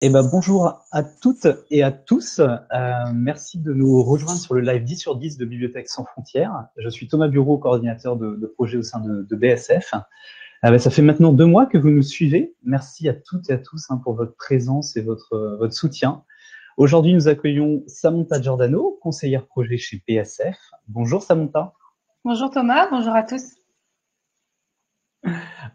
Bonjour à toutes et à tous. Merci de nous rejoindre sur le live 10 sur 10 de Bibliothèques sans frontières. Je suis Thomas Bureau, coordinateur de projet au sein de BSF. Ça fait maintenant 2 mois que vous nous suivez. Merci à toutes et à tous pour votre présence et votre soutien. Aujourd'hui, nous accueillons Samantha Giordano, conseillère projet chez BSF. Bonjour Samantha. Bonjour Thomas, bonjour à tous.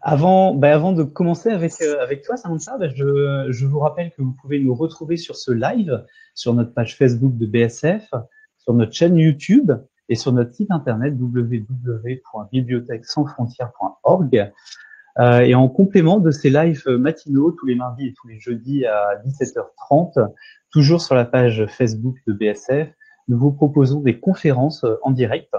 Avant de commencer avec toi, Samantha, je vous rappelle que vous pouvez nous retrouver sur ce live, sur notre page Facebook de BSF, sur notre chaîne YouTube et sur notre site internet www.bibliothèquesansfrontières.org. Et en complément de ces lives matinaux tous les mardis et tous les jeudis à 17h30, toujours sur la page Facebook de BSF, nous vous proposons des conférences en direct.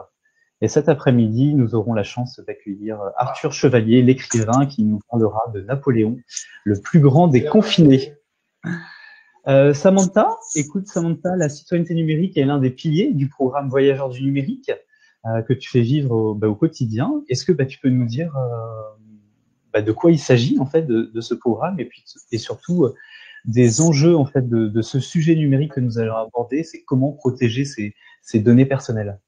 Et cet après-midi, nous aurons la chance d'accueillir Arthur Chevalier, l'écrivain, qui nous parlera de Napoléon, le plus grand des confinés. Samantha, la citoyenneté numérique est l'un des piliers du programme Voyageurs du numérique que tu fais vivre au quotidien. Est-ce que tu peux nous dire de quoi il s'agit en fait de ce programme et surtout des enjeux en fait de ce sujet numérique que nous allons aborder, c'est comment protéger ces données personnelles.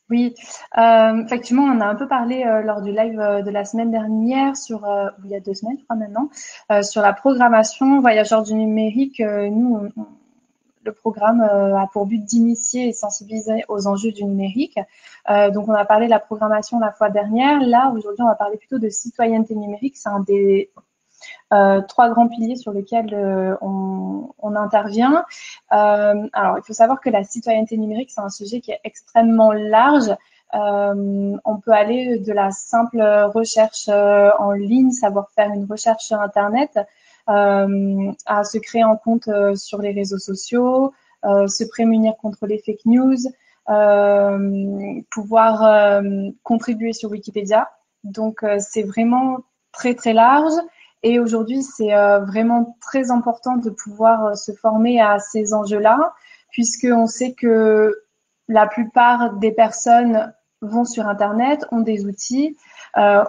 Oui, effectivement, on a un peu parlé lors du live de la semaine dernière, il y a 2 semaines, je crois maintenant, sur la programmation Voyageurs du numérique. Le programme a pour but d'initier et sensibiliser aux enjeux du numérique. Donc, on a parlé de la programmation la fois dernière. Là, aujourd'hui, on va parler plutôt de citoyenneté numérique. C'est un des 3 grands piliers sur lesquels on intervient. Alors, il faut savoir que la citoyenneté numérique, c'est un sujet qui est extrêmement large. On peut aller de la simple recherche en ligne, savoir faire une recherche sur Internet, à se créer un compte sur les réseaux sociaux, se prémunir contre les fake news, pouvoir contribuer sur Wikipédia. Donc, c'est vraiment très, très large. Et aujourd'hui, c'est vraiment très important de pouvoir se former à ces enjeux-là, puisqu'on sait que la plupart des personnes vont sur Internet, ont des outils.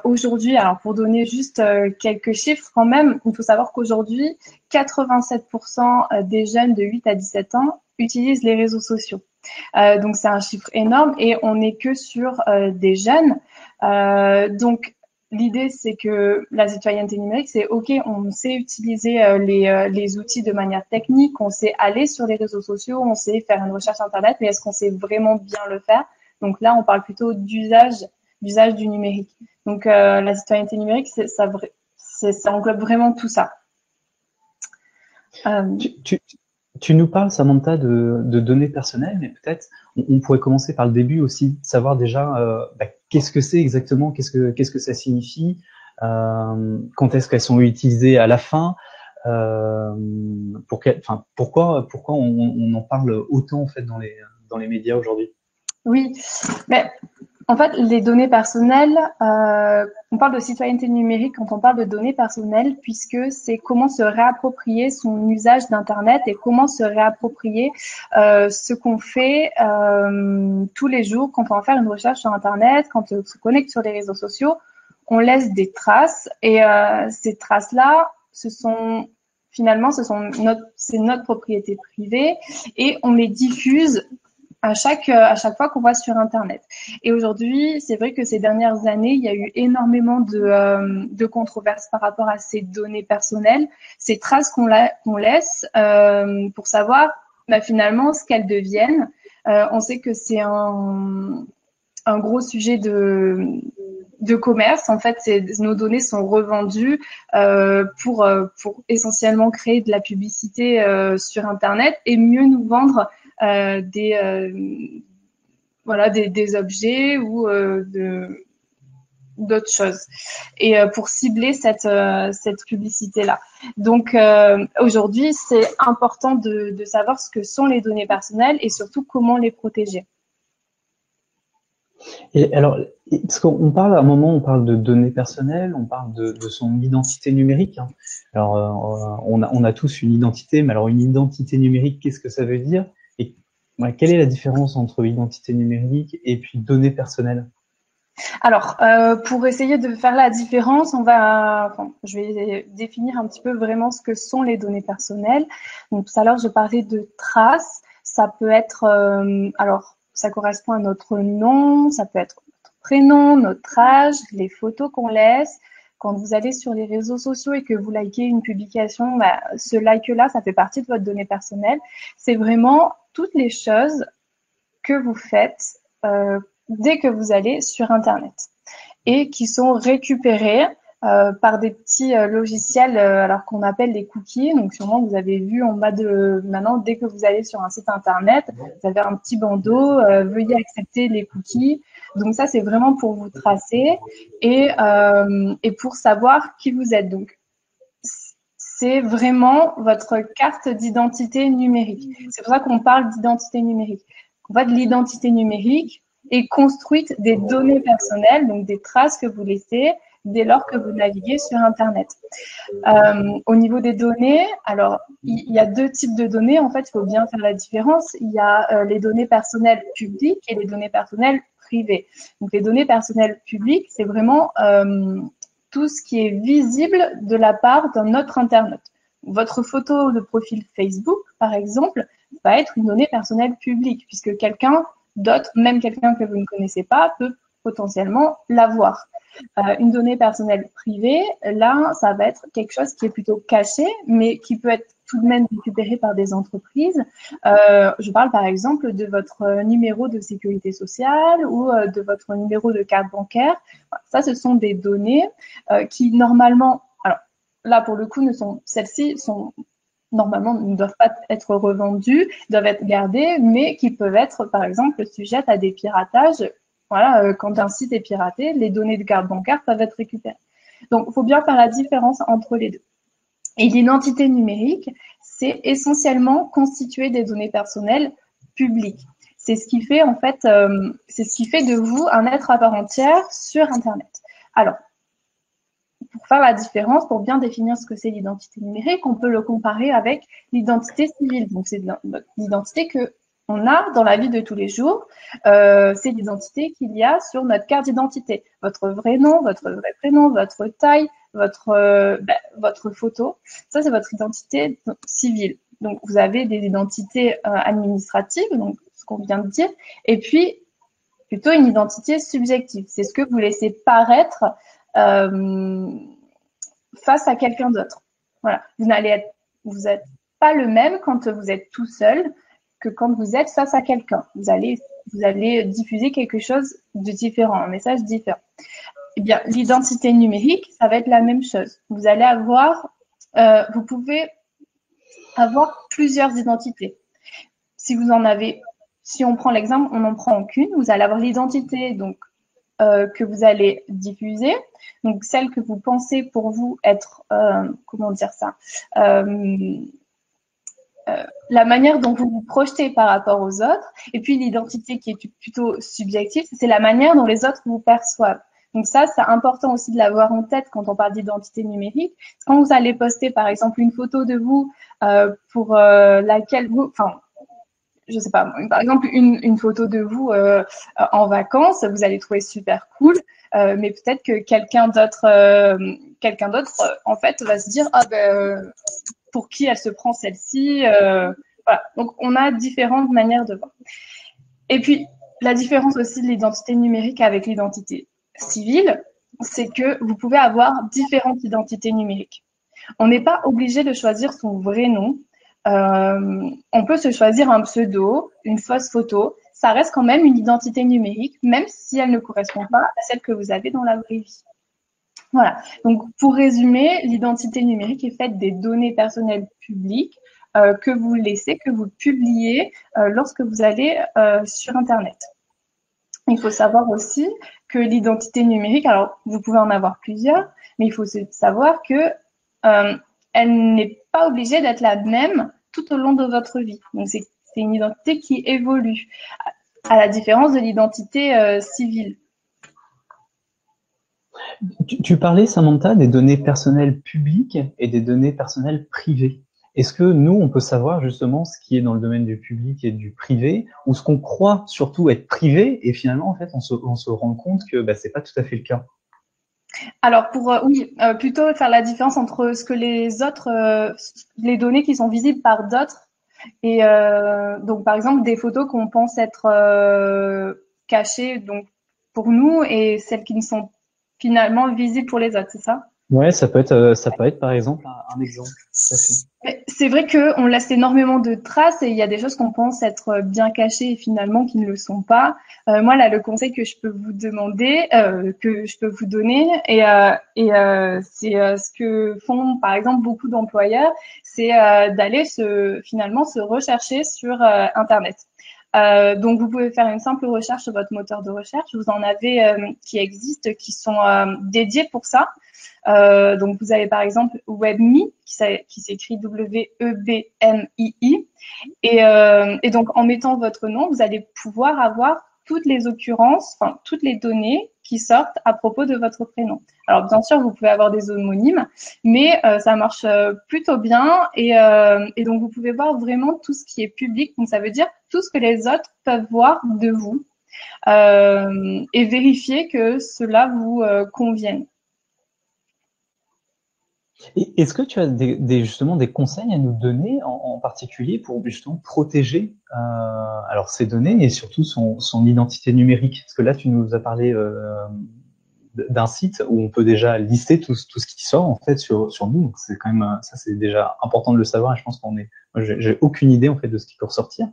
Aujourd'hui, alors pour donner juste quelques chiffres quand même, il faut savoir qu'aujourd'hui, 87% des jeunes de 8 à 17 ans utilisent les réseaux sociaux. Donc c'est un chiffre énorme et on n'est que sur des jeunes. Donc l'idée, c'est que la citoyenneté numérique, c'est OK, on sait utiliser les outils de manière technique, on sait aller sur les réseaux sociaux, on sait faire une recherche Internet, mais est-ce qu'on sait vraiment bien le faire? Donc là, on parle plutôt d'usage du numérique. Donc la citoyenneté numérique, ça englobe vraiment tout ça. Tu nous parles, Samantha, de données personnelles, mais peut-être on pourrait commencer par le début aussi, savoir déjà qu'est-ce que c'est exactement, qu'est-ce que ça signifie, quand est-ce qu'elles sont utilisées à la fin, pourquoi on en parle autant en fait dans les médias aujourd'hui. Oui, mais en fait, les données personnelles, on parle de citoyenneté numérique quand on parle de données personnelles, puisque c'est comment se réapproprier son usage d'Internet et comment se réapproprier ce qu'on fait tous les jours quand on va faire une recherche sur Internet, quand on se connecte sur les réseaux sociaux. On laisse des traces et ces traces-là, c'est notre propriété privée et on les diffuse à chaque fois qu'on va sur Internet. Et aujourd'hui, c'est vrai que ces dernières années, il y a eu énormément de controverses par rapport à ces données personnelles, ces traces qu'on laisse pour savoir finalement ce qu'elles deviennent. On sait que c'est un gros sujet de commerce. En fait, nos données sont revendues pour essentiellement créer de la publicité sur Internet et mieux nous vendre des objets ou d'autres choses et pour cibler cette publicité-là. Donc aujourd'hui, c'est important de savoir ce que sont les données personnelles et surtout comment les protéger. Et alors, parce qu'on parle à un moment, on parle de données personnelles, on parle de son identité numérique. Hein. Alors, on a tous une identité, mais alors une identité numérique, qu'est-ce que ça veut dire? Et quelle est la différence entre identité numérique et puis données personnelles? Alors, pour essayer de faire la différence, je vais définir un petit peu vraiment ce que sont les données personnelles. Donc, tout à l'heure, je parlais de traces. Ça peut être, alors, ça correspond à notre nom, ça peut être notre prénom, notre âge, les photos qu'on laisse. Quand vous allez sur les réseaux sociaux et que vous likez une publication, ce like-là, ça fait partie de votre donnée personnelle. C'est vraiment toutes les choses que vous faites dès que vous allez sur Internet et qui sont récupérées par des petits logiciels alors qu'on appelle les cookies. Donc sûrement vous avez vu en bas de maintenant, dès que vous allez sur un site Internet, vous avez un petit bandeau veuillez accepter les cookies. Donc ça, c'est vraiment pour vous tracer et pour savoir qui vous êtes. Donc c'est vraiment votre carte d'identité numérique. C'est pour ça qu'on parle d'identité numérique. En fait, l'identité numérique est construite des données personnelles, donc des traces que vous laissez dès lors que vous naviguez sur Internet. Au niveau des données, alors il y a deux types de données. En fait, il faut bien faire la différence. Il y a les données personnelles publiques et les données personnelles privées. Donc les données personnelles publiques, c'est vraiment tout ce qui est visible de la part d'un autre internaute. Votre photo de profil Facebook, par exemple, va être une donnée personnelle publique, puisque quelqu'un d'autre, même quelqu'un que vous ne connaissez pas, peut potentiellement la voir. Une donnée personnelle privée, là, ça va être quelque chose qui est plutôt caché, mais qui peut être tout de même récupéré par des entreprises. Je parle par exemple de votre numéro de sécurité sociale ou de votre numéro de carte bancaire. Ça, ce sont des données qui normalement, alors là pour le coup, celles-ci sont normalement ne doivent pas être revendues, doivent être gardées, mais qui peuvent être par exemple sujettes à des piratages. Voilà, quand un site est piraté, les données de carte bancaire peuvent être récupérées. Donc, il faut bien faire la différence entre les deux. Et l'identité numérique, c'est essentiellement constituer des données personnelles publiques. C'est ce qui fait en fait, c'est ce qui fait de vous un être à part entière sur Internet. Alors, pour faire la différence, pour bien définir ce que c'est l'identité numérique, on peut le comparer avec l'identité civile. Donc, c'est l'identité que on a dans la vie de tous les jours. C'est l'identité qu'il y a sur notre carte d'identité. Votre vrai nom, votre vrai prénom, votre taille, votre photo. Ça, c'est votre identité civile. Donc, vous avez des identités administratives, donc ce qu'on vient de dire, et puis plutôt une identité subjective. C'est ce que vous laissez paraître face à quelqu'un d'autre. Voilà. Vous n'êtes pas le même quand vous êtes tout seul que quand vous êtes face à quelqu'un. Vous allez diffuser quelque chose de différent, un message différent. Eh bien, l'identité numérique, ça va être la même chose. Vous pouvez avoir plusieurs identités. Si on prend l'exemple, on n'en prend qu'une. Vous allez avoir l'identité donc que vous allez diffuser, donc celle que vous pensez pour vous être, la manière dont vous vous projetez par rapport aux autres, et puis l'identité qui est plutôt subjective, c'est la manière dont les autres vous perçoivent. Donc ça, c'est important aussi de l'avoir en tête quand on parle d'identité numérique. Quand vous allez poster, par exemple, une photo de vous pour laquelle je sais pas, par exemple, une photo de vous en vacances, vous allez trouver super cool, mais peut-être que quelqu'un d'autre, en fait, va se dire, pour qui elle se prend celle-ci, voilà. Donc, on a différentes manières de voir. Et puis, la différence aussi de l'identité numérique avec l'identité civile, c'est que vous pouvez avoir différentes identités numériques. On n'est pas obligé de choisir son vrai nom. On peut se choisir un pseudo, une fausse photo. Ça reste quand même une identité numérique, même si elle ne correspond pas à celle que vous avez dans la vraie vie. Voilà. Donc, pour résumer, l'identité numérique est faite des données personnelles publiques que vous laissez, que vous publiez lorsque vous allez sur Internet. Il faut savoir aussi que l'identité numérique, alors vous pouvez en avoir plusieurs, mais il faut savoir que elle n'est pas obligée d'être la même tout au long de votre vie. Donc, c'est une identité qui évolue, à la différence de l'identité civile. Tu parlais, Samantha, des données personnelles publiques et des données personnelles privées. est-ce que nous, on peut savoir justement ce qui est dans le domaine du public et du privé, ou ce qu'on croit surtout être privé, et finalement, en fait, on se rend compte que c'est pas tout à fait le cas. Alors oui, plutôt faire la différence entre ce que les autres, les données qui sont visibles par d'autres, et donc par exemple des photos qu'on pense être cachées donc pour nous et celles qui ne sont finalement visibles pour les autres, c'est ça? Ouais, ça peut être par exemple un exemple. Tout à fait. C'est vrai qu'on laisse énormément de traces et il y a des choses qu'on pense être bien cachées et finalement qui ne le sont pas. Moi, là, le conseil que je peux vous demander, que je peux vous donner, c'est ce que font par exemple beaucoup d'employeurs, c'est d'aller finalement se rechercher sur Internet. Donc, vous pouvez faire une simple recherche sur votre moteur de recherche. Vous en avez qui existent, qui sont dédiés pour ça. Donc, vous avez par exemple WebMe, qui s'écrit WEBMII. Et donc, en mettant votre nom, vous allez pouvoir avoir toutes les occurrences, enfin, toutes les données qui sortent à propos de votre prénom. Alors, bien sûr, vous pouvez avoir des homonymes, mais ça marche plutôt bien. Et donc, vous pouvez voir vraiment tout ce qui est public. Donc, ça veut dire tout ce que les autres peuvent voir de vous et vérifier que cela vous convienne. Est-ce que tu as justement des conseils à nous donner en particulier pour justement protéger alors ces données et surtout son identité numérique? Parce que là, tu nous as parlé d'un site où on peut déjà lister tout ce qui sort en fait sur nous. Donc c'est quand même ça, c'est déjà important de le savoir. Et je pense qu'on est, moi, j'ai aucune idée en fait de ce qui peut ressortir.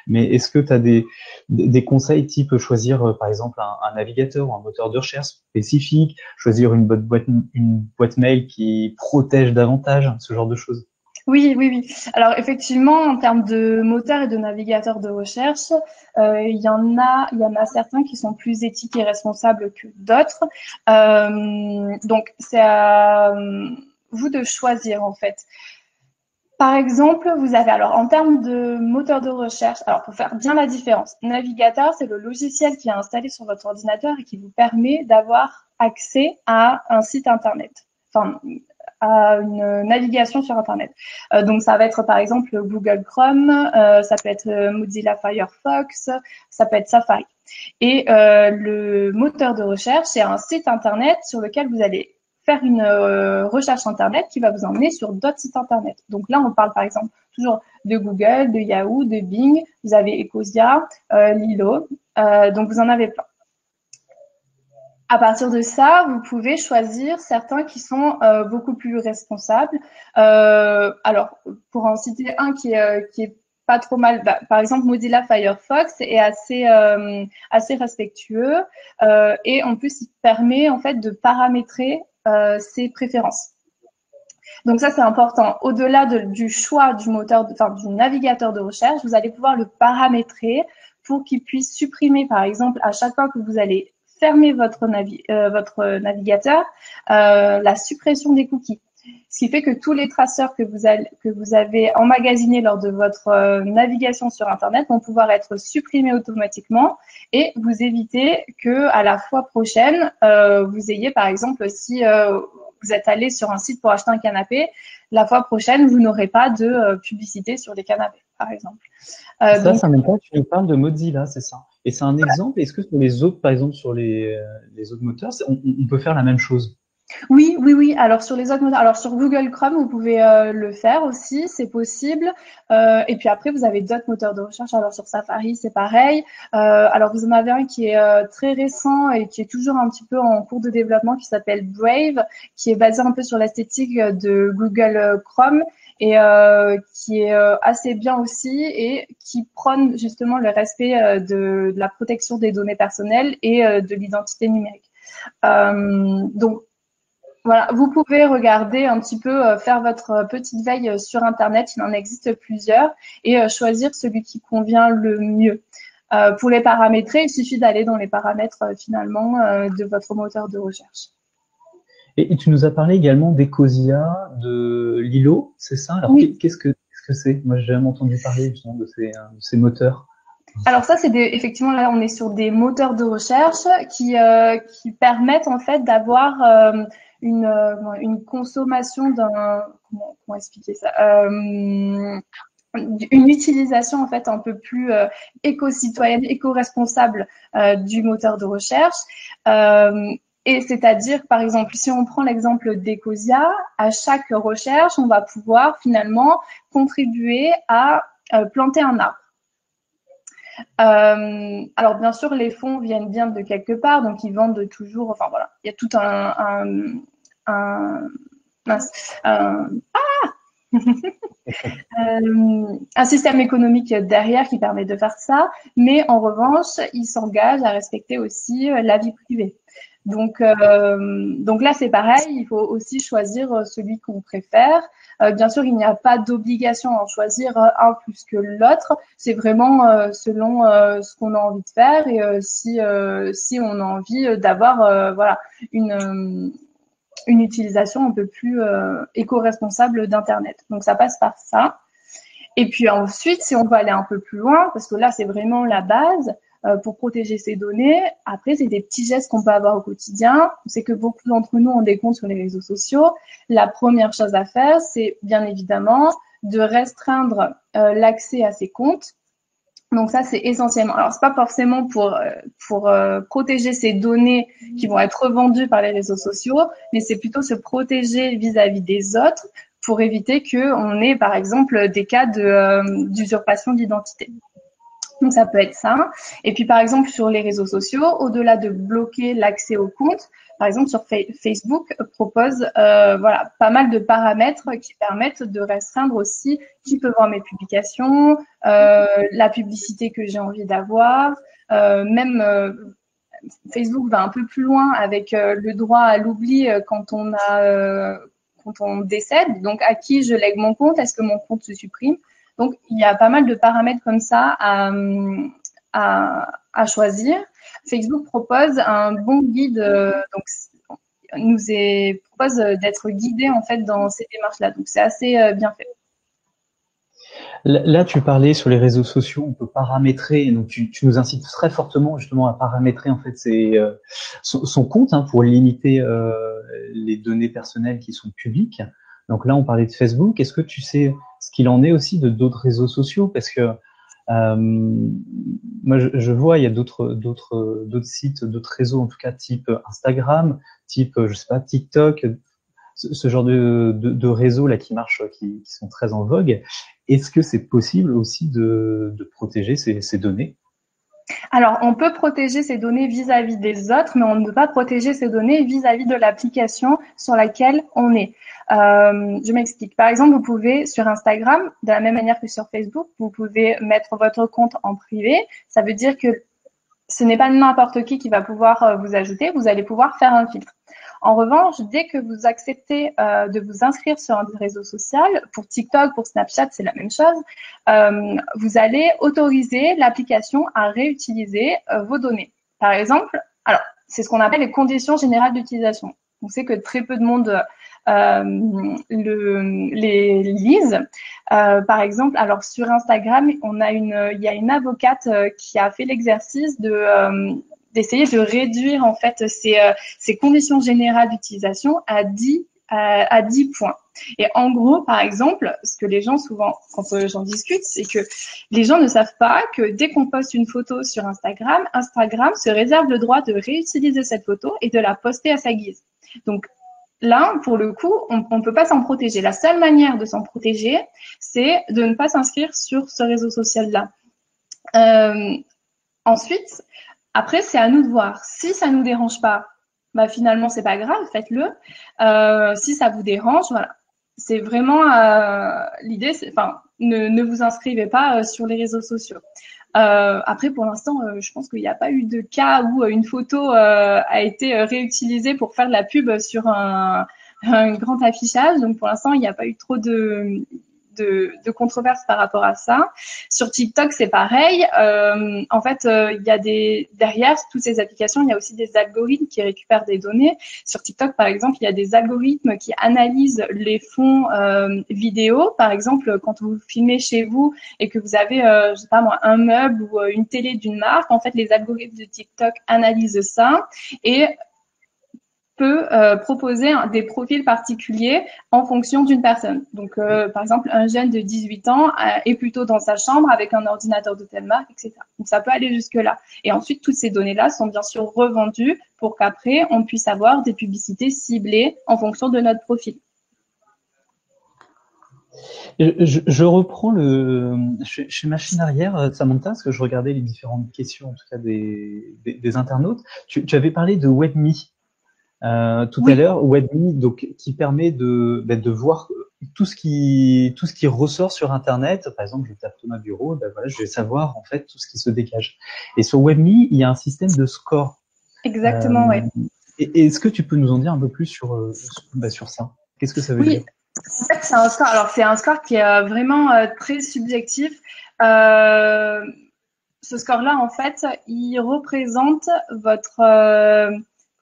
Mais est-ce que tu as des conseils type choisir par exemple un navigateur ou un moteur de recherche spécifique, choisir une boîte mail qui protège davantage, ce genre de choses? Oui, oui, oui. Alors effectivement, en termes de moteurs et de navigateurs de recherche, il y en a certains qui sont plus éthiques et responsables que d'autres. Donc c'est à vous de choisir en fait. Par exemple, vous avez alors en termes de moteur de recherche, alors pour faire bien la différence, navigateur, c'est le logiciel qui est installé sur votre ordinateur et qui vous permet d'avoir accès à un site internet. Enfin, à une navigation sur Internet. Donc, ça va être par exemple Google Chrome, ça peut être Mozilla Firefox, ça peut être Safari. Et le moteur de recherche, c'est un site Internet sur lequel vous allez faire une recherche Internet qui va vous emmener sur d'autres sites Internet. Donc là, on parle par exemple toujours de Google, de Yahoo, de Bing, vous avez Ecosia, Lilo, donc vous en avez plein. À partir de ça, vous pouvez choisir certains qui sont beaucoup plus responsables. Alors, pour en citer un qui est pas trop mal, par exemple, Mozilla Firefox est assez respectueux et en plus, il permet en fait de paramétrer ses préférences. Donc ça, c'est important. Au-delà du choix du du navigateur de recherche, vous allez pouvoir le paramétrer pour qu'il puisse supprimer, par exemple, à chaque fois que vous allez fermer votre navigateur, la suppression des cookies. Ce qui fait que tous les traceurs que vous avez emmagasinés lors de votre navigation sur Internet vont pouvoir être supprimés automatiquement et vous éviter que à la fois prochaine, vous ayez, par exemple, si vous êtes allé sur un site pour acheter un canapé, la fois prochaine, vous n'aurez pas de publicité sur les canapés, par exemple. Ça même pas, tu nous parles de Mozilla, c'est ça. Et c'est un exemple. Est-ce que sur les autres, par exemple, sur les autres moteurs, on peut faire la même chose? Oui, oui, oui. Alors sur les autres moteurs, alors sur Google Chrome, vous pouvez le faire aussi, c'est possible. Et puis après, vous avez d'autres moteurs de recherche. Alors sur Safari, c'est pareil. Alors vous en avez un qui est très récent et qui est toujours un petit peu en cours de développement, qui s'appelle Brave, qui est basé un peu sur l'esthétique de Google Chrome et qui est assez bien aussi et qui prône justement le respect de la protection des données personnelles et de l'identité numérique. Donc voilà, vous pouvez regarder un petit peu, faire votre petite veille sur Internet, il en existe plusieurs, et choisir celui qui convient le mieux. Pour les paramétrer, il suffit d'aller dans les paramètres finalement de votre moteur de recherche. Et tu nous as parlé également d'Ecosia, de Lilo, c'est ça? Alors Oui. qu'est-ce que c'est? Moi, j'ai jamais entendu parler justement de ces moteurs. Alors ça, effectivement, là, on est sur des moteurs de recherche qui permettent en fait d'avoir une consommation comment expliquer ça, une utilisation en fait un peu plus éco-citoyenne, éco-responsable du moteur de recherche. Et c'est-à-dire, par exemple, si on prend l'exemple d'Ecosia, à chaque recherche, on va pouvoir finalement contribuer à planter un arbre. Alors bien sûr, les fonds viennent bien de quelque part, donc ils vendent toujours. Enfin voilà, il y a tout un système économique derrière qui permet de faire ça, mais en revanche, ils s'engagent à respecter aussi la vie privée. Donc là, c'est pareil, il faut aussi choisir celui qu'on préfère. Bien sûr, il n'y a pas d'obligation à en choisir un plus que l'autre. C'est vraiment selon ce qu'on a envie de faire et si on a envie d'avoir voilà une utilisation un peu plus éco-responsable d'Internet. Donc, ça passe par ça. Et puis ensuite, si on veut aller un peu plus loin, parce que là, c'est vraiment la base pour protéger ces données. Après, c'est des petits gestes qu'on peut avoir au quotidien. On sait que beaucoup d'entre nous ont des comptes sur les réseaux sociaux. La première chose à faire, c'est bien évidemment de restreindre l'accès à ces comptes. Donc ça, c'est essentiellement. Alors, c'est pas forcément pour protéger ces données qui vont être revendues par les réseaux sociaux, mais c'est plutôt se protéger vis-à-vis des autres pour éviter qu'on ait, par exemple, des cas d'usurpation d'identité. Donc, ça peut être ça. Et puis, par exemple, sur les réseaux sociaux, au-delà de bloquer l'accès aux comptes, par exemple, sur Facebook propose voilà, pas mal de paramètres qui permettent de restreindre aussi qui peut voir mes publications, la publicité que j'ai envie d'avoir, même Facebook va un peu plus loin avec le droit à l'oubli quand on décède. Donc, à qui je lègue mon compte? Est-ce que mon compte se supprime? Donc, il y a pas mal de paramètres comme ça à choisir. Facebook propose un bon guide, donc propose d'être guidé en fait dans ces démarches-là. Donc, c'est assez bien fait. Là, tu parlais sur les réseaux sociaux, on peut paramétrer. Donc, tu nous incites très fortement justement à paramétrer en fait son compte pour limiter les données personnelles qui sont publiques. Donc là, on parlait de Facebook. Est-ce que tu sais ce qu'il en est aussi de d'autres réseaux sociaux? Parce que moi, je vois, il y a d'autres sites, d'autres réseaux, en tout cas type Instagram, type, je sais pas, TikTok, ce genre de réseaux là qui marchent, qui sont très en vogue. Est-ce que c'est possible aussi de protéger ces données? Alors, on peut protéger ces données vis-à-vis des autres, mais on ne peut pas protéger ces données vis-à-vis de l'application sur laquelle on est. Je m'explique. Par exemple, vous pouvez, sur Instagram, de la même manière que sur Facebook, vous pouvez mettre votre compte en privé. Ça veut dire que ce n'est pas n'importe qui va pouvoir vous ajouter. Vous allez pouvoir faire un filtre. En revanche, dès que vous acceptez de vous inscrire sur un réseau social, pour TikTok, pour Snapchat, c'est la même chose, vous allez autoriser l'application à réutiliser vos données. Par exemple, alors, c'est ce qu'on appelle les conditions générales d'utilisation. On sait que très peu de monde les lisent. Par exemple, alors sur Instagram, il y a une avocate qui a fait l'exercice d'essayer de réduire en fait ces conditions générales d'utilisation à 10 points. Et en gros, par exemple, ce que les gens souvent, quand j'en discute, c'est que les gens ne savent pas que dès qu'on poste une photo sur Instagram, Instagram se réserve le droit de réutiliser cette photo et de la poster à sa guise. Donc là, pour le coup, on ne peut pas s'en protéger. La seule manière de s'en protéger, c'est de ne pas s'inscrire sur ce réseau social-là. Ensuite, après, c'est à nous de voir. Si ça nous dérange pas, bah finalement, c'est pas grave, faites-le. Si ça vous dérange, voilà. C'est vraiment l'idée, enfin, ne vous inscrivez pas sur les réseaux sociaux. Après, pour l'instant, je pense qu'il n'y a pas eu de cas où une photo a été réutilisée pour faire de la pub sur un grand affichage. Donc, pour l'instant, il n'y a pas eu trop de controverses par rapport à ça. Sur TikTok, c'est pareil. En fait, il y a derrière toutes ces applications, il y a aussi des algorithmes qui récupèrent des données. Sur TikTok, par exemple, il y a des algorithmes qui analysent les fonds vidéo. Par exemple, quand vous filmez chez vous et que vous avez, je sais pas moi, un meuble ou une télé d'une marque, en fait, les algorithmes de TikTok analysent ça et peut proposer des profils particuliers en fonction d'une personne. Donc, par exemple, un jeune de 18 ans est plutôt dans sa chambre avec un ordinateur de telle marque, etc. Donc, ça peut aller jusque-là. Et ensuite, toutes ces données-là sont bien sûr revendues pour qu'après, on puisse avoir des publicités ciblées en fonction de notre profil. Je reprends chez Machine Arrière, Samantha, parce que je regardais les différentes questions, en tout cas des internautes. Tu avais parlé de WebMe tout à l'heure, WebMe, donc qui permet de voir tout ce qui ressort sur Internet. Par exemple, je tape Thomas Bureau, voilà, je vais savoir en fait tout ce qui se dégage. Et sur WebMe, il y a un système de score. Exactement, oui. Est-ce que tu peux nous en dire un peu plus sur ça? Qu'est-ce que ça veut dire? En fait, c'est un score. Alors, c'est un score qui est vraiment très subjectif. Ce score-là, en fait, il représente votre,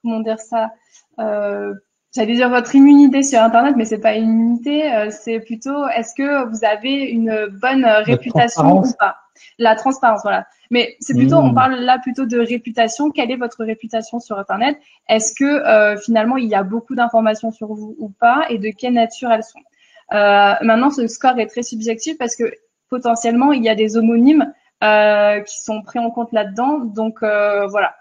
comment dire ça, j'allais dire votre immunité sur Internet, mais c'est pas une immunité, c'est plutôt est-ce que vous avez une bonne réputation ou pas. La transparence, voilà. Mais c'est plutôt, on parle là plutôt de réputation. Quelle est votre réputation sur Internet? Est-ce que finalement il y a beaucoup d'informations sur vous ou pas, et de quelle nature elles sont? Maintenant, ce score est très subjectif parce que potentiellement il y a des homonymes qui sont pris en compte là-dedans. Donc voilà,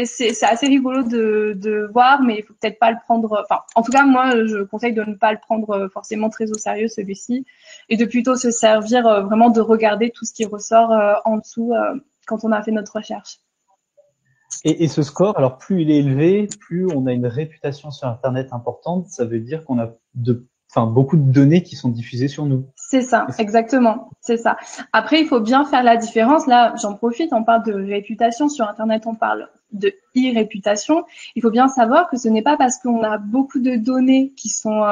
c'est assez rigolo de voir, mais il faut peut-être pas le prendre. Enfin, en tout cas, moi, je conseille de ne pas le prendre forcément très au sérieux, celui-ci, et de plutôt se servir vraiment de regarder tout ce qui ressort en dessous quand on a fait notre recherche. Et ce score, alors plus il est élevé, plus on a une réputation sur Internet importante. Ça veut dire qu'on a beaucoup de données qui sont diffusées sur nous. C'est ça, exactement, c'est ça. Après, il faut bien faire la différence. Là, j'en profite, on parle de réputation. Sur Internet, on parle de e-réputation. Il faut bien savoir que ce n'est pas parce qu'on a beaucoup de données qui sont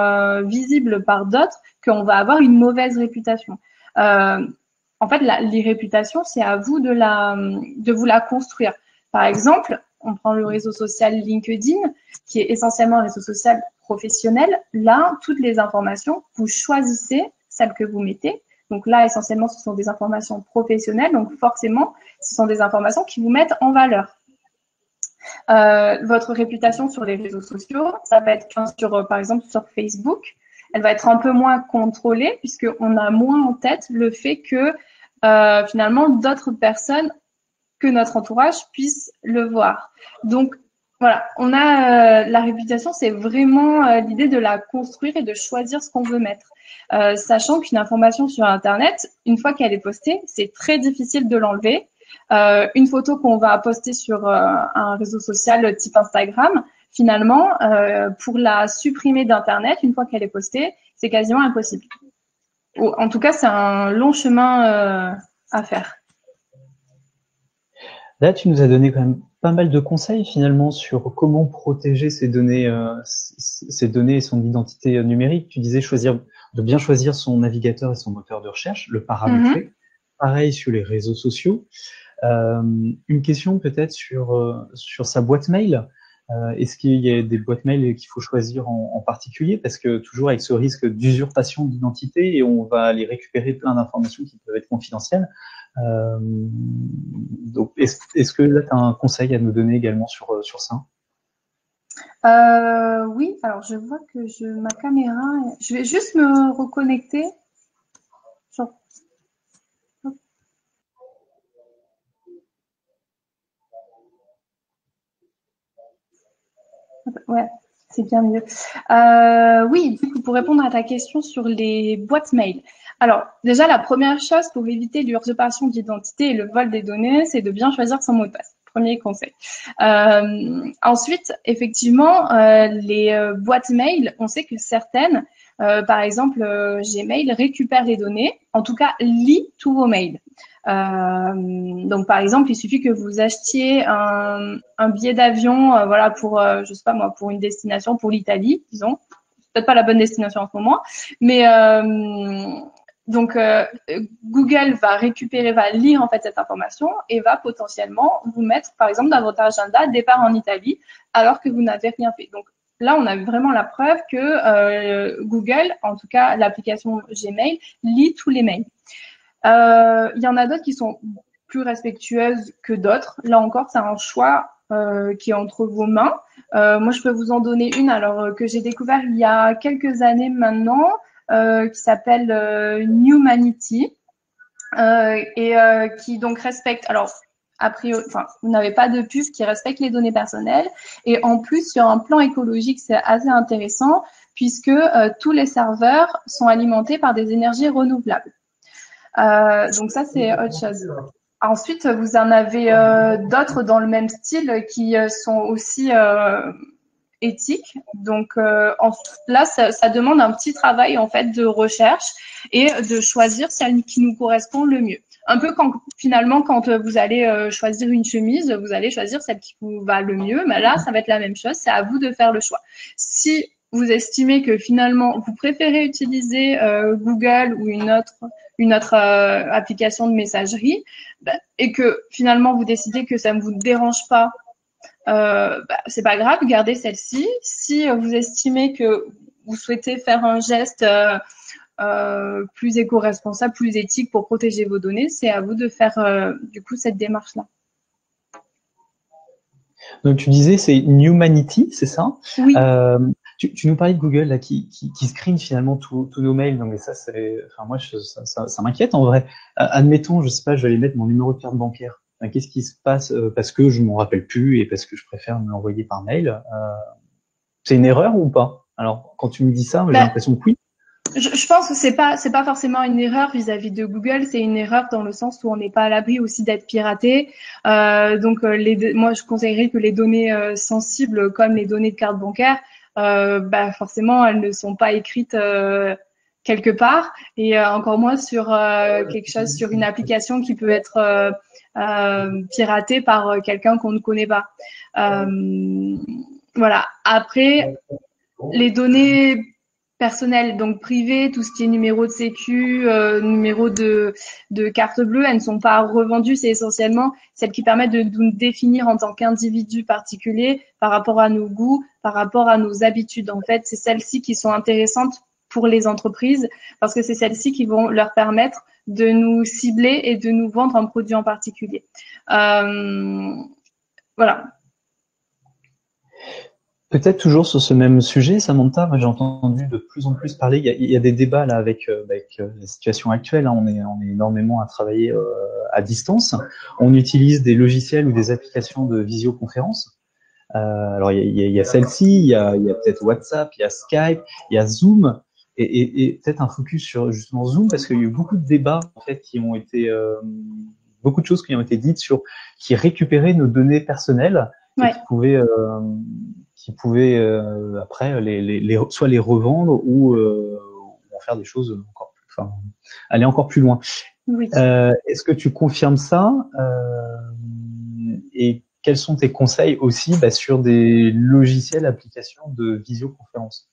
visibles par d'autres qu'on va avoir une mauvaise réputation. En fait, l'e-réputation, c'est à vous de vous la construire. Par exemple, on prend le réseau social LinkedIn, qui est essentiellement un réseau social professionnel. Là, toutes les informations, vous choisissez celles que vous mettez. Donc là, essentiellement, ce sont des informations professionnelles. Donc forcément, ce sont des informations qui vous mettent en valeur. Votre réputation sur les réseaux sociaux, ça va être par exemple sur Facebook, elle va être un peu moins contrôlée puisqu'on a moins en tête le fait que finalement d'autres personnes que notre entourage puissent le voir. Donc voilà, on a la réputation, c'est vraiment l'idée de la construire et de choisir ce qu'on veut mettre. Sachant qu'une information sur Internet, une fois qu'elle est postée, c'est très difficile de l'enlever. Une photo qu'on va poster sur un réseau social type Instagram, finalement, pour la supprimer d'Internet, une fois qu'elle est postée, c'est quasiment impossible. En tout cas, c'est un long chemin à faire. Là, tu nous as donné quand même pas mal de conseils finalement sur comment protéger ces données et son identité numérique. Tu disais de bien choisir son navigateur et son moteur de recherche, le paramétrer. Pareil sur les réseaux sociaux. Une question peut-être sur sa boîte mail. Est-ce qu'il y a des boîtes mail qu'il faut choisir en particulier? Parce que toujours avec ce risque d'usurpation d'identité, et on va aller récupérer plein d'informations qui peuvent être confidentielles. Donc, est-ce que là, tu as un conseil à nous donner également sur ça? Oui, alors je vois que ma caméra... Je vais juste me reconnecter. Ouais, c'est bien mieux. Oui, du coup, pour répondre à ta question sur les boîtes mail. Alors, déjà, la première chose pour éviter l'usurpation d'identité et le vol des données, c'est de bien choisir son mot de passe. Premier conseil. Ensuite, effectivement, les boîtes mail, on sait que certaines, par exemple, Gmail récupère les données, en tout cas, lit tous vos mails. Donc par exemple, il suffit que vous achetiez un billet d'avion, voilà, pour je sais pas moi, pour une destination, pour l'Italie, disons. Peut-être pas la bonne destination en ce moment, mais donc Google va lire en fait cette information et va potentiellement vous mettre, par exemple, dans votre agenda départ en Italie, alors que vous n'avez rien fait. Donc là, on a vraiment la preuve que Google, en tout cas l'application Gmail, lit tous les mails. Il y en a d'autres qui sont plus respectueuses que d'autres. Là encore, c'est un choix qui est entre vos mains. Moi, je peux vous en donner une alors que j'ai découvert il y a quelques années maintenant, qui s'appelle Newmanity et qui donc respecte. Alors, a priori, enfin, vous n'avez pas de pub qui respecte les données personnelles et en plus sur un plan écologique, c'est assez intéressant puisque tous les serveurs sont alimentés par des énergies renouvelables. Donc ça, c'est autre chose. Ensuite, vous en avez d'autres dans le même style qui sont aussi éthiques. Donc là, ça demande un petit travail en fait de recherche et de choisir celle qui nous correspond le mieux. Un peu finalement, quand vous allez choisir une chemise, vous allez choisir celle qui vous va le mieux. Mais là, ça va être la même chose. C'est à vous de faire le choix. Si vous estimez que finalement, vous préférez utiliser Google ou une autre application de messagerie, et que finalement vous décidez que ça ne vous dérange pas, c'est pas grave, gardez celle-ci. Si vous estimez que vous souhaitez faire un geste plus éco-responsable, plus éthique pour protéger vos données, c'est à vous de faire du coup cette démarche-là. Donc tu disais c'est Newmanity, c'est ça? Oui. Tu nous parlais de Google là qui screen finalement tous nos mails. Donc ça c'est, enfin moi ça m'inquiète en vrai. Admettons, je sais pas, je vais aller mettre mon numéro de carte bancaire. Qu'est-ce qui se passe parce que je m'en rappelle plus et parce que je préfère me l'envoyer par mail. C'est une erreur ou pas? Alors quand tu me dis ça, j'ai l'impression que oui. Je pense que c'est pas forcément une erreur vis-à-vis de Google, c'est une erreur dans le sens où on n'est pas à l'abri aussi d'être piraté. Donc moi je conseillerais que les données sensibles comme les données de carte bancaire, forcément elles ne sont pas écrites quelque part et encore moins sur quelque chose, sur une application qui peut être piratée par quelqu'un qu'on ne connaît pas. Voilà. Après, les données personnelles, donc privées, tout ce qui est numéro de sécu, numéro de carte bleue, elles ne sont pas revendues. C'est essentiellement celles qui permettent de nous définir en tant qu'individu particulier par rapport à nos goûts, par rapport à nos habitudes. En fait, c'est celles-ci qui sont intéressantes pour les entreprises parce que c'est celles-ci qui vont leur permettre de nous cibler et de nous vendre un produit en particulier. Voilà. Peut-être toujours sur ce même sujet, Samantha, j'ai entendu de plus en plus parler. Il y a des débats là avec la situation actuelle. Hein, on est énormément à travailler à distance. On utilise des logiciels ou des applications de visioconférence. Alors il y a celle-ci, il y a peut-être WhatsApp, il y a Skype, il y a Zoom, et peut-être un focus sur justement Zoom parce qu'il y a eu beaucoup de débats en fait qui ont été beaucoup de choses qui ont été dites sur qui récupéraient nos données personnelles et qui pouvaient après soit les revendre ou en faire des choses encore plus, enfin aller encore plus loin. Oui. Est-ce que tu confirmes ça et quels sont tes conseils aussi sur des logiciels, applications de visioconférence?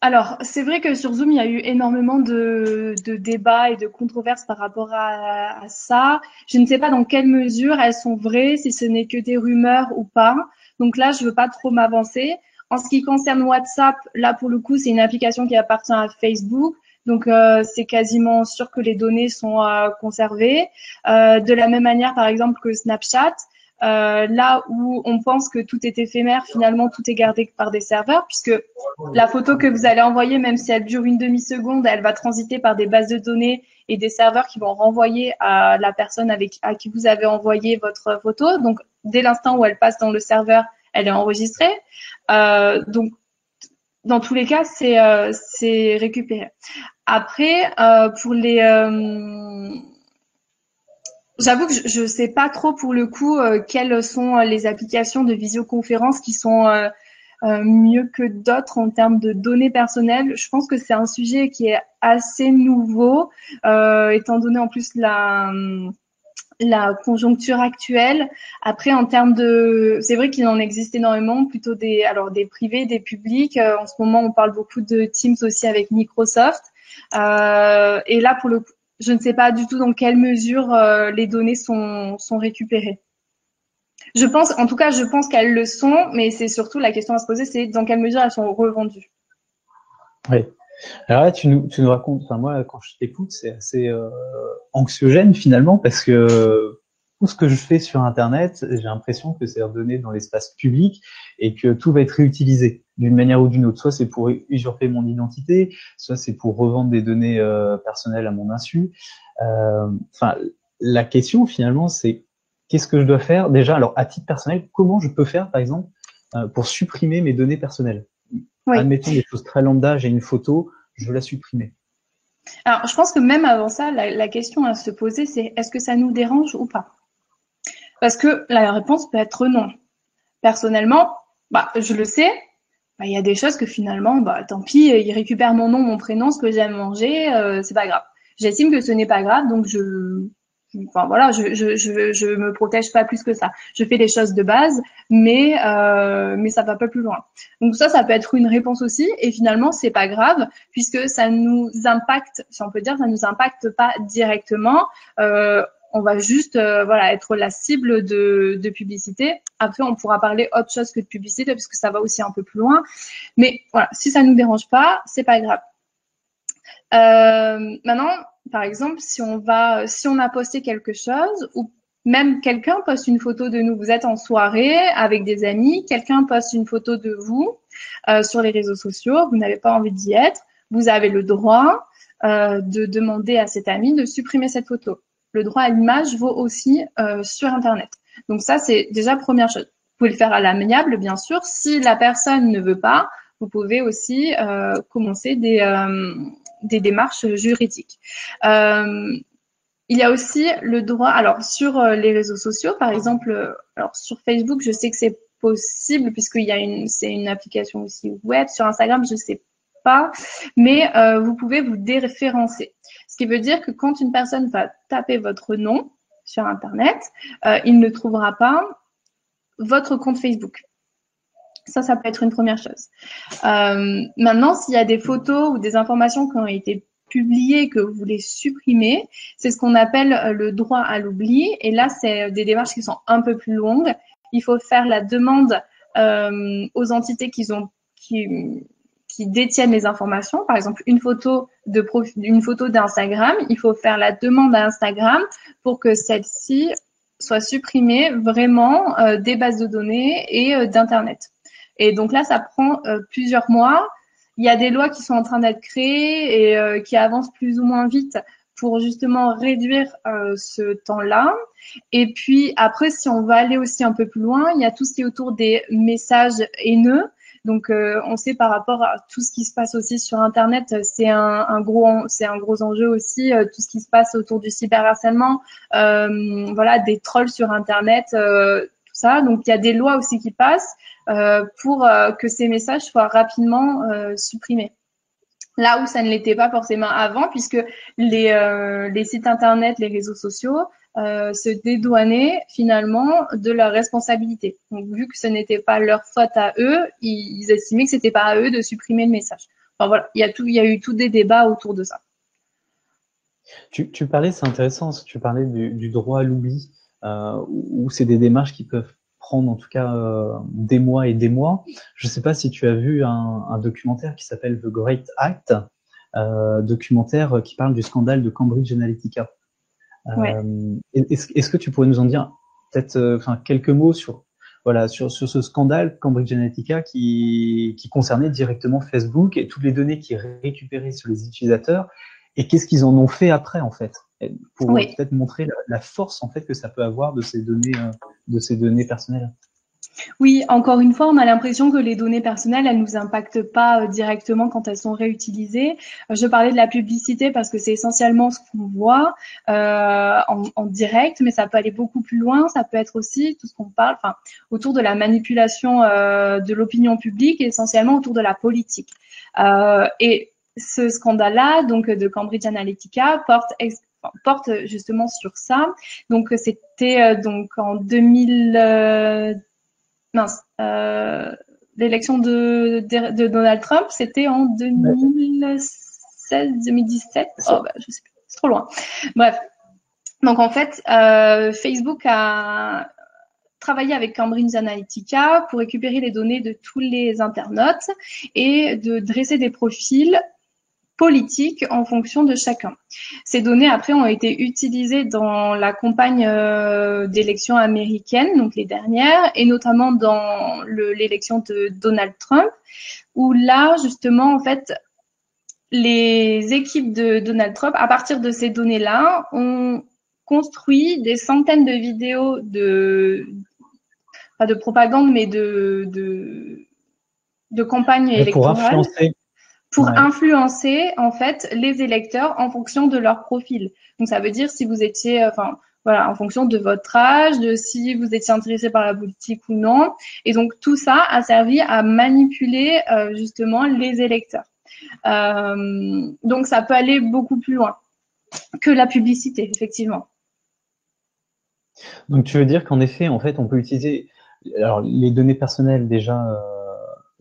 Alors, c'est vrai que sur Zoom, il y a eu énormément de débats et de controverses par rapport à ça. Je ne sais pas dans quelle mesure elles sont vraies, si ce n'est que des rumeurs ou pas. Donc là, je veux pas trop m'avancer. En ce qui concerne WhatsApp, là, pour le coup, c'est une application qui appartient à Facebook. Donc, c'est quasiment sûr que les données sont conservées. De la même manière, par exemple, que Snapchat. Là où on pense que tout est éphémère, finalement tout est gardé par des serveurs, puisque la photo que vous allez envoyer, même si elle dure une demi-seconde, elle va transiter par des bases de données et des serveurs qui vont renvoyer à la personne à qui vous avez envoyé votre photo. Donc dès l'instant où elle passe dans le serveur, elle est enregistrée. Donc dans tous les cas, c'est récupéré. Après, pour les j'avoue que je ne sais pas trop pour le coup quelles sont les applications de visioconférence qui sont mieux que d'autres en termes de données personnelles. Je pense que c'est un sujet qui est assez nouveau, étant donné en plus la conjoncture actuelle. Après, en termes c'est vrai qu'il en existe énormément, plutôt des privés, des publics. En ce moment, on parle beaucoup de Teams aussi avec Microsoft. Et là, pour le coup, je ne sais pas du tout dans quelle mesure les données sont récupérées. En tout cas, je pense qu'elles le sont, mais c'est surtout la question à se poser, c'est dans quelle mesure elles sont revendues. Oui. Alors là, tu nous racontes, enfin moi, quand je t'écoute, c'est assez anxiogène finalement parce que tout ce que je fais sur Internet, j'ai l'impression que c'est redonné dans l'espace public et que tout va être réutilisé d'une manière ou d'une autre. Soit c'est pour usurper mon identité, soit c'est pour revendre des données personnelles à mon insu. Enfin, la question finalement, c'est qu'est-ce que je dois faire déjà? Alors, à titre personnel, comment je peux faire, par exemple, pour supprimer mes données personnelles? Oui. Admettons des choses très lambda, j'ai une photo, je veux la supprimer. Alors, je pense que même avant ça, la question à se poser, c'est est-ce que ça nous dérange ou pas? Parce que la réponse peut être non. Personnellement, je le sais, il y a des choses que finalement, tant pis, ils récupèrent mon nom, mon prénom, ce que j'aime manger, c'est pas grave. J'estime que ce n'est pas grave, donc je me protège pas plus que ça. Je fais les choses de base, mais ça va pas plus loin. Donc ça peut être une réponse aussi, et finalement c'est pas grave puisque ça nous impacte, si on peut dire, ça nous impacte pas directement. On va juste être la cible de publicité. Après, on pourra parler autre chose que de publicité parce que ça va aussi un peu plus loin. Mais voilà, si ça nous dérange pas, c'est pas grave. Maintenant, par exemple, si on a posté quelque chose ou même quelqu'un poste une photo de nous, vous êtes en soirée avec des amis, quelqu'un poste une photo de vous sur les réseaux sociaux, vous n'avez pas envie d'y être, vous avez le droit de demander à cet ami de supprimer cette photo. Le droit à l'image vaut aussi sur Internet. Donc ça, c'est déjà première chose. Vous pouvez le faire à l'amiable, bien sûr. Si la personne ne veut pas, vous pouvez aussi commencer des démarches juridiques. Il y a aussi le droit, alors sur les réseaux sociaux, par exemple, alors sur Facebook, je sais que c'est possible puisqu'il y a c'est une application aussi web. Sur Instagram, je sais pas, mais vous pouvez vous déréférencer. Ce qui veut dire que quand une personne va taper votre nom sur Internet, il ne trouvera pas votre compte Facebook. Ça peut être une première chose. Maintenant, s'il y a des photos ou des informations qui ont été publiées que vous voulez supprimer, c'est ce qu'on appelle le droit à l'oubli. Et là, c'est des démarches qui sont un peu plus longues. Il faut faire la demande aux entités qui détiennent les informations. Par exemple, une photo d'Instagram, il faut faire la demande à Instagram pour que celle-ci soit supprimée vraiment des bases de données et d'Internet. Et donc là, ça prend plusieurs mois. Il y a des lois qui sont en train d'être créées et qui avancent plus ou moins vite pour justement réduire ce temps-là. Et puis après, si on va aller aussi un peu plus loin, il y a tout ce qui est autour des messages haineux. Donc, on sait par rapport à tout ce qui se passe aussi sur Internet, c'est un gros enjeu aussi, tout ce qui se passe autour du cyberharcèlement, des trolls sur Internet, tout ça. Donc, il y a des lois aussi qui passent pour que ces messages soient rapidement supprimés. Là où ça ne l'était pas forcément avant, puisque les sites Internet, les réseaux sociaux se dédouanaient finalement de leur responsabilité. Donc, vu que ce n'était pas leur faute à eux, ils estimaient que c'était pas à eux de supprimer le message. Enfin voilà, il y a eu tous des débats autour de ça. Tu parlais, c'est intéressant, tu parlais du droit à l'oubli, où c'est des démarches qui peuvent prendre en tout cas des mois et des mois. Je ne sais pas si tu as vu un documentaire qui s'appelle The Great Act, documentaire qui parle du scandale de Cambridge Analytica. Ouais. Est-ce que tu pourrais nous en dire peut-être quelques mots sur ce scandale Cambridge Analytica qui concernait directement Facebook et toutes les données qui récupéraient sur les utilisateurs et qu'est-ce qu'ils en ont fait après en fait pour peut-être montrer la force en fait que ça peut avoir de ces données personnelles. Oui, encore une fois, on a l'impression que les données personnelles, elles nous impactent pas directement quand elles sont réutilisées. Je parlais de la publicité parce que c'est essentiellement ce qu'on voit en direct, mais ça peut aller beaucoup plus loin. Ça peut être aussi tout ce qu'on parle, autour de la manipulation de l'opinion publique, et essentiellement autour de la politique. Et ce scandale-là, donc de Cambridge Analytica, porte justement sur ça. Donc c'était donc en 2000. L'élection de Donald Trump, c'était en 2016-2017. Je sais plus, c'est trop loin. Bref. Donc en fait, Facebook a travaillé avec Cambridge Analytica pour récupérer les données de tous les internautes et de dresser des profils politique en fonction de chacun. Ces données, après, ont été utilisées dans la campagne d'élection américaine, donc les dernières, et notamment dans l'élection de Donald Trump, où là, justement, en fait, les équipes de Donald Trump, à partir de ces données-là, ont construit des centaines de vidéos pas de propagande, mais de campagne électorale pour influencer en fait les électeurs en fonction de leur profil. Donc ça veut dire si vous étiez, voilà, en fonction de votre âge, de si vous étiez intéressé par la politique ou non. Et donc tout ça a servi à manipuler justement les électeurs. Donc ça peut aller beaucoup plus loin que la publicité, effectivement. Donc tu veux dire qu'en effet, en fait, on peut utiliser alors les données personnelles déjà.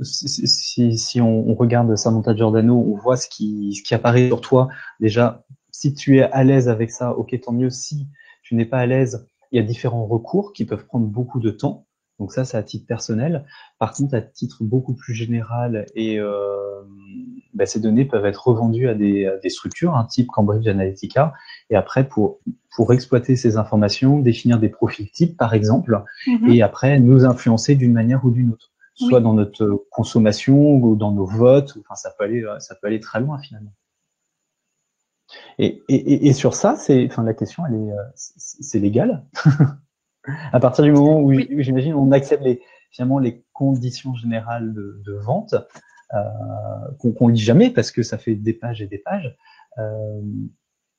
Si on regarde Samantha Giordano, on voit ce qui apparaît sur toi. Déjà, si tu es à l'aise avec ça, ok, tant mieux. Si tu n'es pas à l'aise, il y a différents recours qui peuvent prendre beaucoup de temps. Donc ça, c'est à titre personnel. Par contre, à titre beaucoup plus général, et ces données peuvent être revendues à des structures, un type Cambridge Analytica, et après pour exploiter ces informations, définir des profils types, par exemple, et après nous influencer d'une manière ou d'une autre. Soit dans notre consommation ou dans nos votes, enfin ça peut aller très loin finalement. Et sur ça, la question elle est, c'est légal à partir du moment où j'imagine on accepte finalement les conditions générales de vente qu'on lit jamais parce que ça fait des pages et des pages.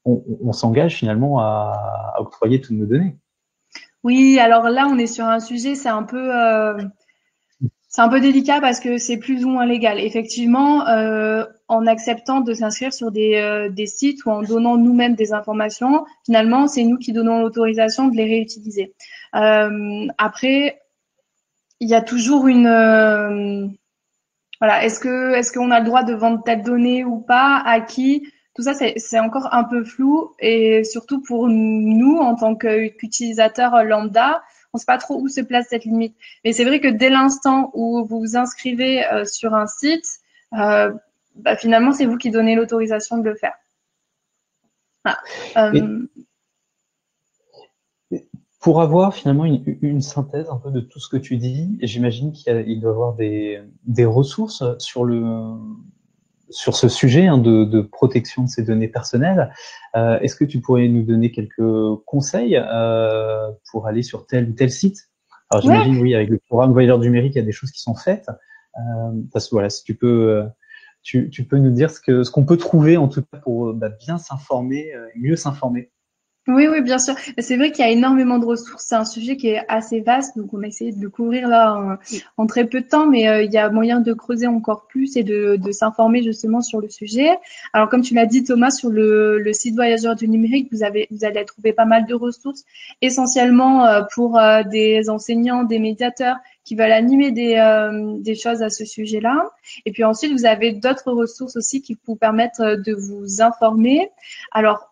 On s'engage finalement à octroyer toutes nos données. Oui, alors là on est sur un sujet, c'est un peu délicat parce que c'est plus ou moins légal. Effectivement, en acceptant de s'inscrire sur des sites ou en donnant nous-mêmes des informations, finalement, c'est nous qui donnons l'autorisation de les réutiliser. Après, il y a toujours une voilà, est-ce qu'on a le droit de vendre telle donnée ou pas, à qui? Tout ça, c'est encore un peu flou et surtout pour nous en tant qu'utilisateurs lambda, on ne sait pas trop où se place cette limite. Mais c'est vrai que dès l'instant où vous vous inscrivez sur un site, finalement, c'est vous qui donnez l'autorisation de le faire. Voilà. Pour avoir finalement une synthèse un peu de tout ce que tu dis, j'imagine qu'il doit y avoir des ressources sur ce sujet de protection de ces données personnelles. Est-ce que tu pourrais nous donner quelques conseils pour aller sur tel ou tel site? Alors j'imagine oui, avec le programme Voyageurs du numérique, il y a des choses qui sont faites. Parce que voilà, si tu peux nous dire ce qu'on peut trouver en tout cas pour bien s'informer, mieux s'informer. Oui, bien sûr. C'est vrai qu'il y a énormément de ressources. C'est un sujet qui est assez vaste, donc on a essayé de le couvrir là en très peu de temps, mais il y a moyen de creuser encore plus et de s'informer justement sur le sujet. Alors, comme tu l'as dit, Thomas, sur le site Voyageurs du numérique, vous allez trouver pas mal de ressources, essentiellement pour des enseignants, des médiateurs qui veulent animer des choses à ce sujet-là. Et puis ensuite, vous avez d'autres ressources aussi qui vous permettent de vous informer. Alors,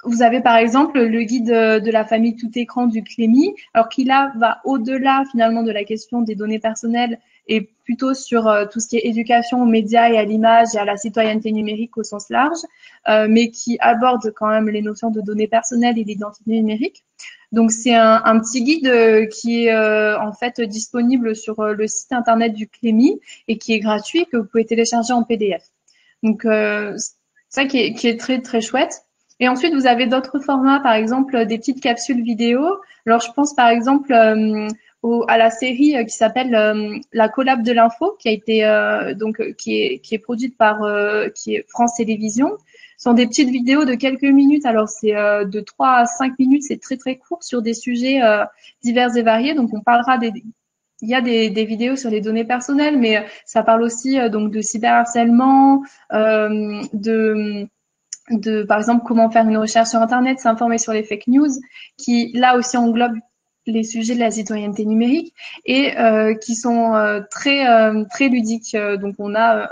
vous avez par exemple le guide de la famille tout écran du CLEMI, alors qui là va au-delà finalement de la question des données personnelles et plutôt sur tout ce qui est éducation aux médias et à l'image et à la citoyenneté numérique au sens large, mais qui aborde quand même les notions de données personnelles et d'identité numérique. Donc c'est un petit guide qui est en fait disponible sur le site internet du CLEMI et qui est gratuit, que vous pouvez télécharger en PDF. Donc ça qui est très très chouette. Et ensuite, vous avez d'autres formats, par exemple des petites capsules vidéo. Alors, je pense par exemple à la série qui s'appelle La collab de l'info, qui a été qui est produite par qui est France Télévisions. Ce sont des petites vidéos de quelques minutes. Alors, c'est de 3 à 5 minutes, c'est très très court sur des sujets divers et variés. Donc, on parlera il y a des vidéos sur les données personnelles, mais ça parle aussi donc de cyberharcèlement, par exemple, comment faire une recherche sur Internet, s'informer sur les fake news, qui là aussi englobe les sujets de la citoyenneté numérique et qui sont très ludiques. Donc, on a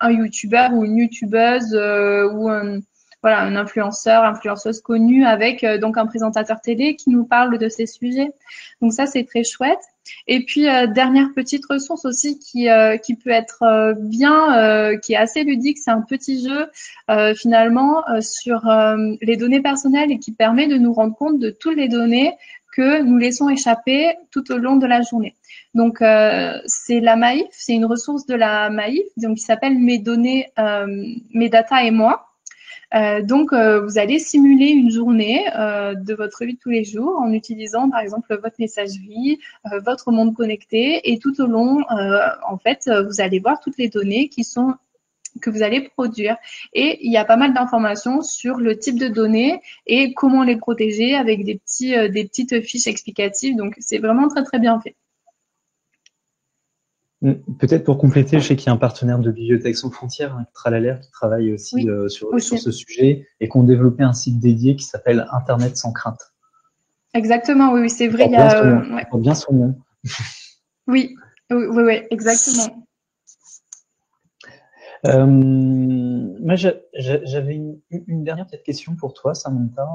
un YouTuber ou une YouTubeuse ou un influenceuse connue avec donc un présentateur télé qui nous parle de ces sujets. Donc ça, c'est très chouette. Et puis, dernière petite ressource aussi qui peut être bien, qui est assez ludique, c'est un petit jeu finalement sur les données personnelles et qui permet de nous rendre compte de toutes les données que nous laissons échapper tout au long de la journée. Donc, c'est la Maïf, c'est une ressource de la Maïf, donc qui s'appelle Mes données, mes data et moi. Donc, vous allez simuler une journée de votre vie de tous les jours en utilisant, par exemple, votre messagerie, votre monde connecté, et tout au long, en fait, vous allez voir toutes les données que vous allez produire. Et il y a pas mal d'informations sur le type de données et comment les protéger avec des petites fiches explicatives. Donc, c'est vraiment très, très bien fait. Peut-être pour compléter, je sais qu'il y a un partenaire de Bibliothèques sans frontières, Tralalaire, qui travaille aussi, Oui, sur ce sujet et qui ont développé un site dédié qui s'appelle Internet sans crainte. Exactement, oui, c'est vrai. Il porte bien son nom. Oui, oui, exactement. Moi, j'avais une dernière petite question pour toi, Samantha,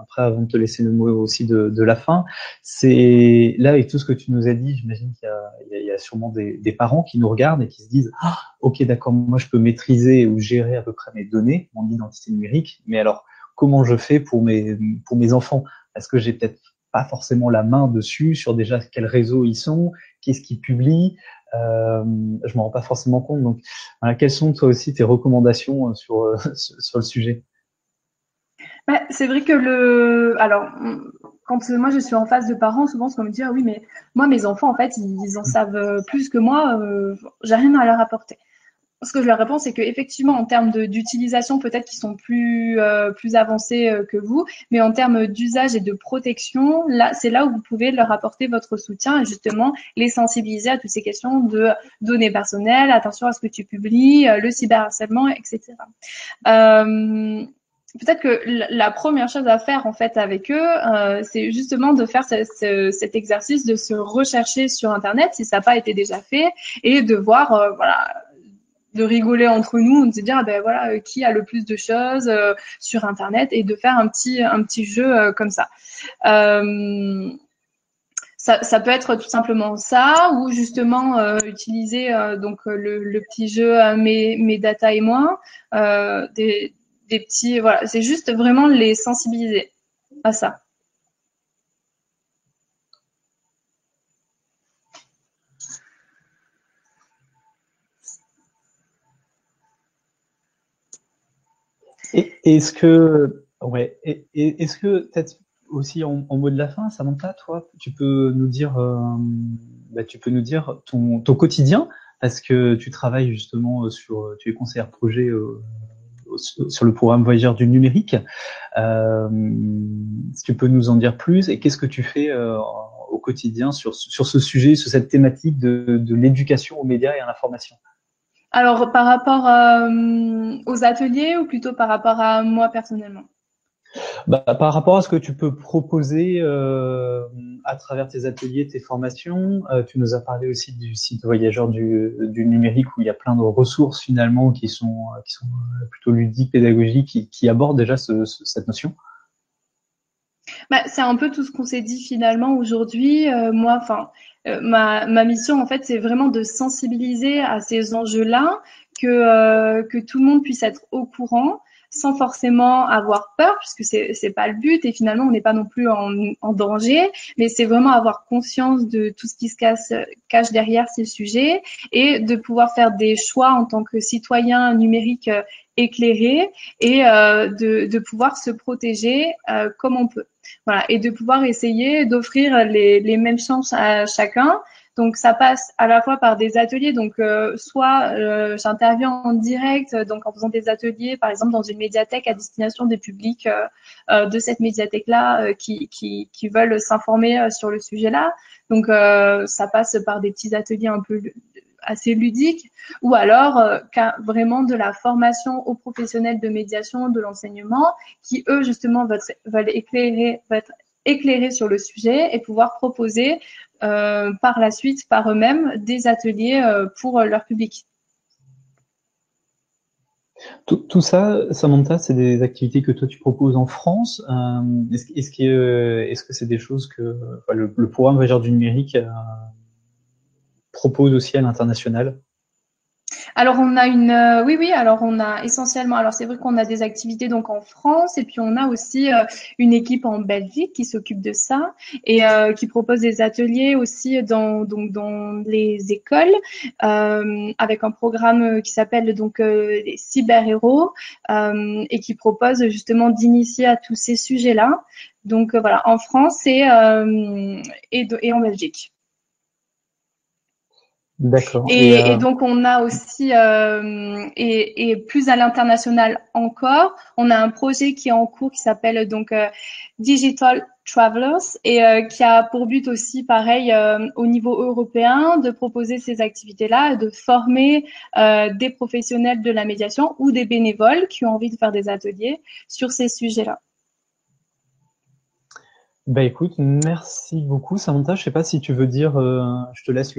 après, avant de te laisser le mot aussi de la fin. C'est là, avec tout ce que tu nous as dit, j'imagine qu'il y a sûrement des parents qui nous regardent et qui se disent, ah, ok, d'accord, moi je peux maîtriser ou gérer à peu près mes données, mon identité numérique, mais alors comment je fais pour mes enfants? Parce que j'ai peut-être pas forcément la main dessus sur déjà quels réseaux ils sont, qu'est-ce qu'ils publient. Je m'en rends pas forcément compte. Donc, voilà, quelles sont toi aussi tes recommandations sur le sujet? Bah, c'est vrai que alors, quand moi je suis en face de parents, souvent ce qu'on me dit, ah oui, mais moi mes enfants en fait ils en savent plus que moi, j'ai rien à leur apporter. Ce que je leur réponds, c'est qu'effectivement, en termes d'utilisation, peut-être qu'ils sont plus avancés que vous, mais en termes d'usage et de protection, là, c'est là où vous pouvez leur apporter votre soutien et justement les sensibiliser à toutes ces questions de données personnelles, attention à ce que tu publies, le cyberharcèlement, etc. Peut-être que la première chose à faire en fait avec eux, c'est justement de faire cet exercice de se rechercher sur Internet si ça n'a pas été déjà fait et de voir, voilà, de rigoler entre nous, de se dire, ah ben voilà, qui a le plus de choses sur Internet et de faire un petit jeu comme ça. Ça peut être tout simplement ça, ou justement utiliser donc le petit jeu mes data et moi, des petits, voilà, c'est juste vraiment les sensibiliser à ça. Est-ce que, ouais, est-ce que peut-être aussi en mot de la fin, Samantha, toi, tu peux nous dire, ton quotidien, parce que tu travailles justement tu es conseillère projet sur le programme Voyageurs du numérique. Si tu peux nous en dire plus et qu'est-ce que tu fais au quotidien sur ce sujet, sur cette thématique de l'éducation aux médias et à l'information? Alors, par rapport aux ateliers ou plutôt par rapport à moi personnellement? Par rapport à ce que tu peux proposer à travers tes ateliers, tes formations, tu nous as parlé aussi du site Voyageurs du numérique où il y a plein de ressources finalement qui sont plutôt ludiques, pédagogiques, qui abordent déjà cette notion. C'est un peu tout ce qu'on s'est dit finalement aujourd'hui. Moi, enfin, ma mission en fait, c'est vraiment de sensibiliser à ces enjeux-là, que tout le monde puisse être au courant, sans forcément avoir peur, puisque c'est pas le but. Et finalement, on n'est pas non plus en danger, mais c'est vraiment avoir conscience de tout ce qui se cache derrière ces sujets et de pouvoir faire des choix en tant que citoyen numérique éclairé et de pouvoir se protéger comme on peut. Voilà, et de pouvoir essayer d'offrir les mêmes chances à chacun. Donc ça passe à la fois par des ateliers, donc soit j'interviens en direct, donc en faisant des ateliers, par exemple dans une médiathèque à destination des publics de cette médiathèque-là qui veulent s'informer sur le sujet-là. Donc ça passe par des petits ateliers un peu assez ludique, ou alors vraiment de la formation aux professionnels de médiation, de l'enseignement, qui eux justement veulent éclairer sur le sujet et pouvoir proposer par la suite par eux-mêmes des ateliers pour leur public. Tout ça, Samantha, c'est des activités que toi tu proposes en France. Est-ce que c'est des choses que le programme Voyageurs du numérique propose aussi à l'international? Alors oui oui, alors on a essentiellement, alors c'est vrai qu'on a des activités donc en France et puis on a aussi une équipe en Belgique qui s'occupe de ça et qui propose des ateliers aussi dans les écoles avec un programme qui s'appelle donc les cyber-héros et qui propose justement d'initier à tous ces sujets-là. Donc voilà, en France et en Belgique. D'accord. Et donc on a aussi et plus à l'international encore, on a un projet qui est en cours qui s'appelle donc Digital Travelers et qui a pour but aussi pareil au niveau européen de proposer ces activités-là, de former des professionnels de la médiation ou des bénévoles qui ont envie de faire des ateliers sur ces sujets-là. Bah écoute, merci beaucoup, Samantha. Je sais pas si tu veux dire, je te laisse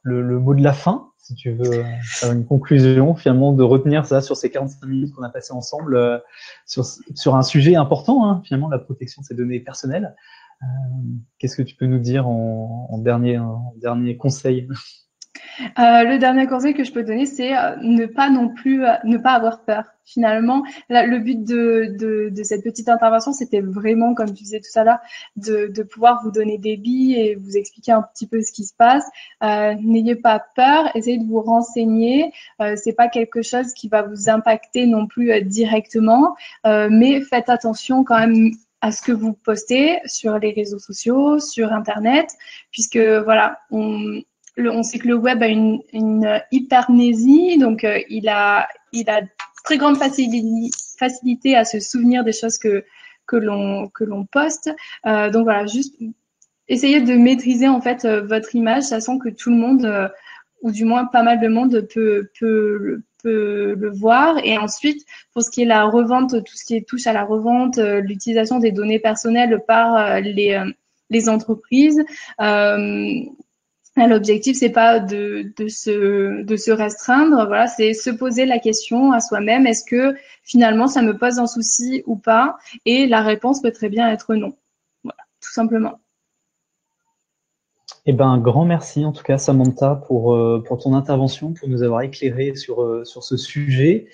le mot de la fin, si tu veux faire une conclusion, finalement, de retenir ça sur ces 45 minutes qu'on a passées ensemble, sur un sujet important, hein, finalement, la protection de ces données personnelles. Euh, Qu'est-ce que tu peux nous dire en dernier conseil? Le dernier conseil que je peux donner, c'est ne pas non plus, ne pas avoir peur. Finalement, là, le but de cette petite intervention, c'était vraiment, comme tu disais tout à l'heure, de pouvoir vous donner des billes et vous expliquer un petit peu ce qui se passe. N'ayez pas peur, essayez de vous renseigner. C'est pas quelque chose qui va vous impacter non plus directement, mais faites attention quand même à ce que vous postez sur les réseaux sociaux, sur Internet, puisque voilà, on sait que le web a une hypermnésie, donc il a très grande facilité à se souvenir des choses que l'on poste. Donc voilà, juste essayez de maîtriser en fait votre image, sachant que tout le monde, ou du moins pas mal de monde, peut le voir. Et ensuite, pour ce qui est la revente, tout ce qui touche à la revente, l'utilisation des données personnelles par les entreprises. L'objectif, c'est pas de se restreindre, voilà, c'est se poser la question à soi-même, est-ce que finalement ça me pose un souci ou pas? Et la réponse peut très bien être non. Voilà, tout simplement. Eh ben, un grand merci, en tout cas, Samantha, pour ton intervention, pour nous avoir éclairé sur ce sujet.